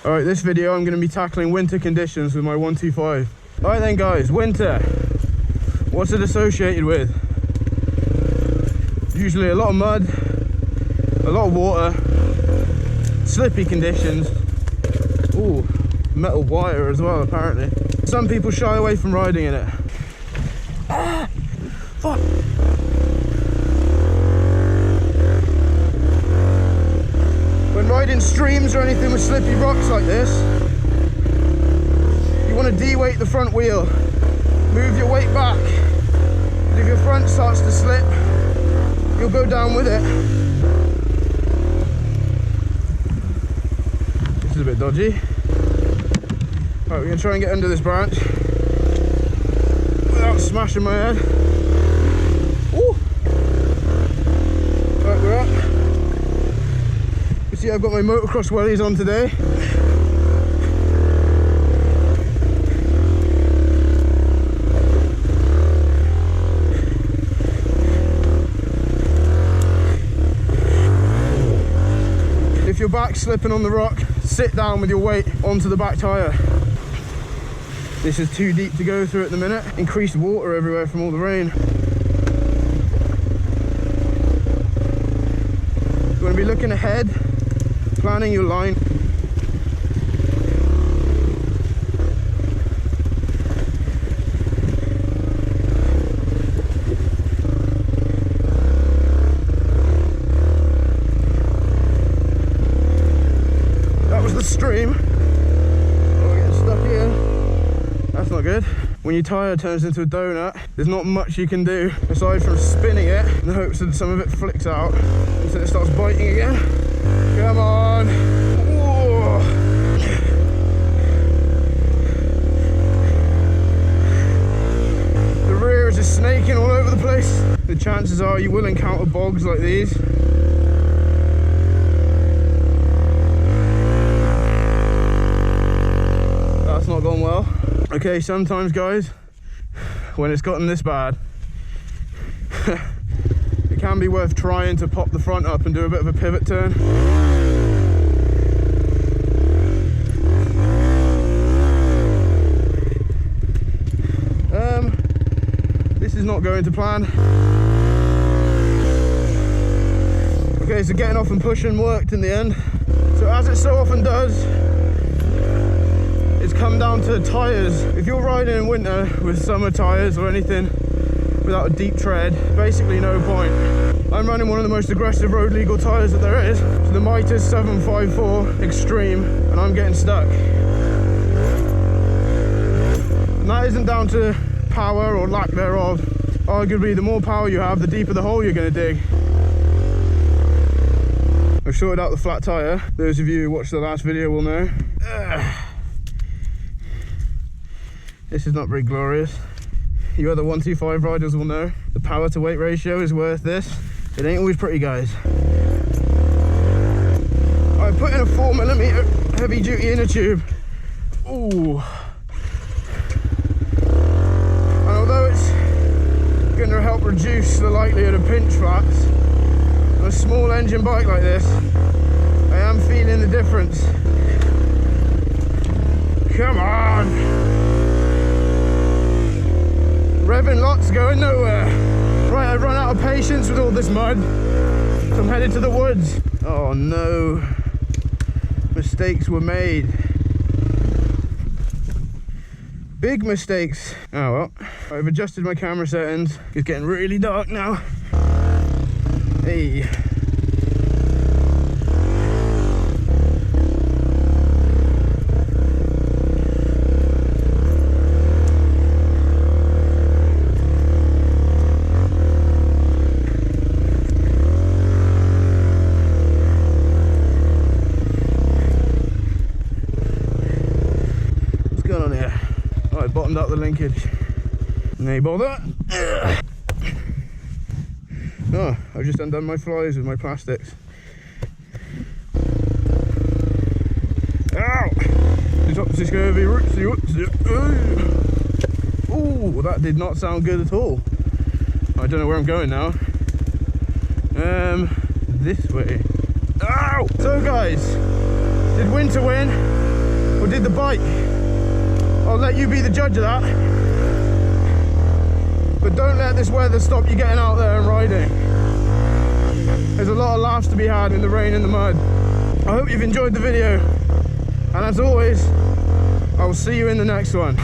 Alright, this video I'm going to be tackling winter conditions with my 125. Alright then guys, winter. What's it associated with? Usually a lot of mud, a lot of water, slippy conditions. Ooh, metal wire as well apparently. Some people shy away from riding in it. Ah, fuck. When riding streams or anything with slippy rocks like this, you want to de-weight the front wheel. Move your weight back. If your front starts to slip, you'll go down with it. This is a bit dodgy. Right, we're going to try and get under this branch without smashing my head. Ooh. Right, we're up. You see I've got my motocross wellies on today. If your back's slipping on the rock, sit down with your weight onto the back tyre. This is too deep to go through at the minute. Increased water everywhere from all the rain. You want to be looking ahead, planning your line. That was the stream. Oh, we're getting stuck here. That's not good. When your tyre turns into a donut, there's not much you can do aside from spinning it in the hopes that some of it flicks out until it starts biting again. Come on. Whoa. The rear is just snaking all over the place. The chances are you will encounter bogs like these. That's not gone well. Okay, sometimes guys, when it's gotten this bad, it can be worth trying to pop the front up and do a bit of a pivot turn. This is not going to plan. Okay, so getting off and pushing worked in the end. So as it so often does, it's come down to tyres. If you're riding in winter with summer tyres or anything without a deep tread, basically no point. I'm running one of the most aggressive road legal tyres that there is. So the Mitas 754 Extreme, and I'm getting stuck. And that isn't down to power or lack thereof. Arguably, the more power you have, the deeper the hole you're going to dig. I've sorted out the flat tyre. Those of you who watched the last video will know. This is not very glorious. You other 125 riders will know. The power to weight ratio is worth this. It ain't always pretty, guys. I put in a 4mm heavy duty inner tube. Ooh. And although it's going to help reduce the likelihood of pinch flats on a small engine bike like this, I am feeling the difference. Come on! Revving lots, going nowhere. Right, I've run out of patience with all this mud, so I'm headed to the woods. Oh no, mistakes were made. Big mistakes. Oh well, I've adjusted my camera settings. It's getting really dark now. Hey. Bottomed out the linkage. No bother. Oh, I've just undone my flies with my plastics. Ow! Ooh, that did not sound good at all. I don't know where I'm going now. This way. Ow! So guys, did winter win? or did the bike? I'll let you be the judge of that. But don't let this weather stop you getting out there and riding. There's a lot of laughs to be had in the rain and the mud. I hope you've enjoyed the video. And as always, I will see you in the next one.